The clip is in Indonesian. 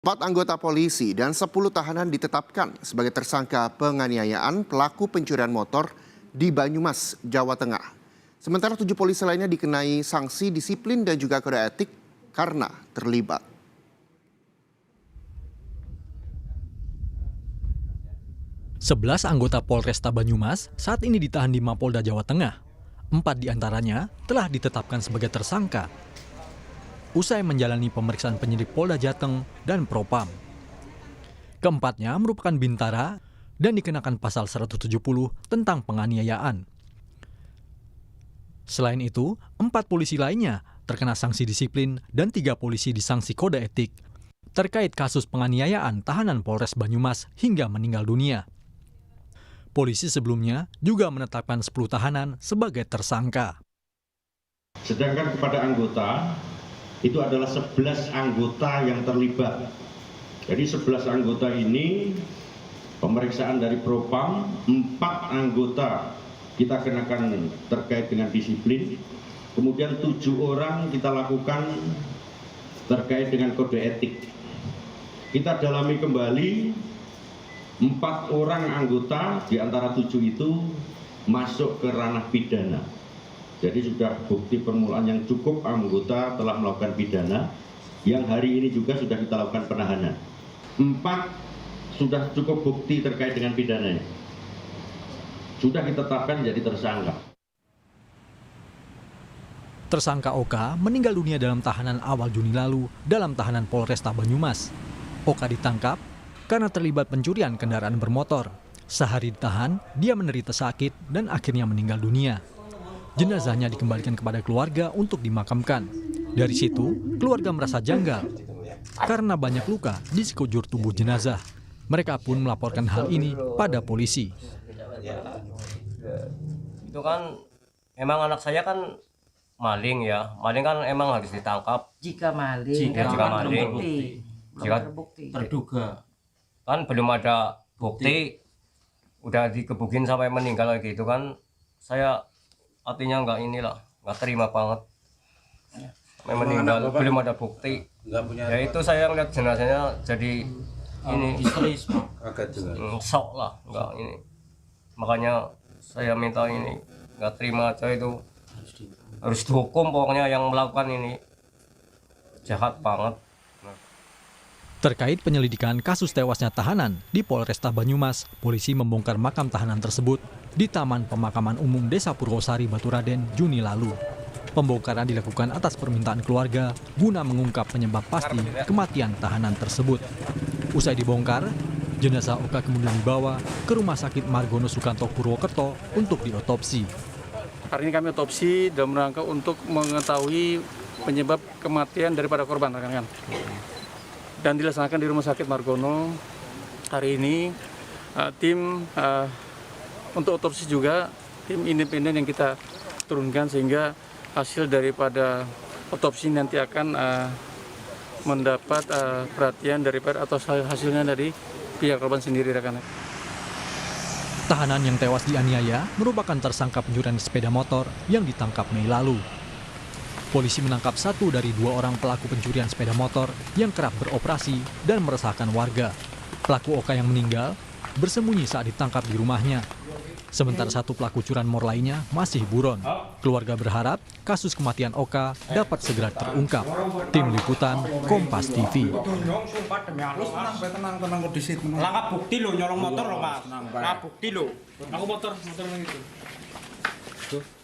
4 anggota polisi dan 10 tahanan ditetapkan sebagai tersangka penganiayaan pelaku pencurian motor di Banyumas, Jawa Tengah. Sementara 7 polisi lainnya dikenai sanksi disiplin dan juga kode etik karena terlibat. Sebelas anggota Polresta Banyumas saat ini ditahan di Mapolda Jawa Tengah. 4 diantaranya telah ditetapkan sebagai tersangka usai menjalani pemeriksaan penyidik Polda Jateng dan Propam. Keempatnya merupakan bintara dan dikenakan pasal 170 tentang penganiayaan. Selain itu, 4 polisi lainnya terkena sanksi disiplin dan 3 polisi disanksi kode etik terkait kasus penganiayaan tahanan Polres Banyumas hingga meninggal dunia. Polisi sebelumnya juga menetapkan 10 tahanan sebagai tersangka. Sedangkan kepada anggota, itu adalah 11 anggota yang terlibat. Jadi 11 anggota ini pemeriksaan dari Propam, 4 anggota kita kenakan terkait dengan disiplin, kemudian 7 orang kita lakukan terkait dengan kode etik. Kita dalami kembali 4 orang anggota di antara 7 itu masuk ke ranah pidana. Jadi sudah bukti permulaan yang cukup anggota telah melakukan pidana, yang hari ini juga sudah kita lakukan penahanan. 4 sudah cukup bukti terkait dengan pidananya. Sudah kita tetapkan jadi tersangka. Tersangka Oka meninggal dunia dalam tahanan awal Juni lalu dalam tahanan Polresta Banyumas. Oka ditangkap karena terlibat pencurian kendaraan bermotor. Sehari ditahan, dia menderita sakit dan akhirnya meninggal dunia. Jenazahnya dikembalikan kepada keluarga untuk dimakamkan. Dari situ, keluarga merasa janggal karena banyak luka di sekujur tubuh jenazah. Mereka pun melaporkan hal ini pada polisi. Itu kan emang anak saya kan maling ya. Maling kan emang harus ditangkap. Jika maling, jika terbukti. Terduga. Kan belum ada bukti. Udah dikebukin sampai meninggal kayak gitu kan. Saya artinya nggak terima banget. Sampai meninggal belum ada bukti. Ya itu saya ngeliat jenazahnya jadi ini histeris, sok lah, nggak ini. Makanya saya minta ini nggak terima aja, itu harus dihukum pokoknya yang melakukan ini, jahat banget. Terkait penyelidikan kasus tewasnya tahanan di Polresta Banyumas, polisi membongkar makam tahanan tersebut di Taman Pemakaman Umum Desa Purwosari, Baturaden, Juni lalu. Pembongkaran dilakukan atas permintaan keluarga guna mengungkap penyebab pasti kematian tahanan tersebut. Usai dibongkar, jenazah Oka kemudian dibawa ke Rumah Sakit Margono Sukanto Purwokerto untuk diotopsi. Hari ini kami otopsi dalam rangka untuk mengetahui penyebab kematian daripada korban, rekan-rekan. Dan dilaksanakan di Rumah Sakit Margono. Hari ini tim untuk otopsi juga tim independen yang kita turunkan, sehingga hasil daripada otopsi nanti akan mendapat perhatian daripada atau hasilnya dari pihak korban sendiri, rekan-rekan. Tahanan yang tewas dianiaya merupakan tersangka pencurian sepeda motor yang ditangkap Mei lalu. Polisi menangkap 1 dari 2 orang pelaku pencurian sepeda motor yang kerap beroperasi dan meresahkan warga. Pelaku Oka yang meninggal bersembunyi saat ditangkap di rumahnya. Sementara 1 pelaku curanmor lainnya masih buron. Keluarga berharap kasus kematian Oka dapat segera terungkap. Tim Liputan, Kompas TV. Langkah bukti lo nyolong motor lo, Mas. Nah, bukti lo. Aku motor itu.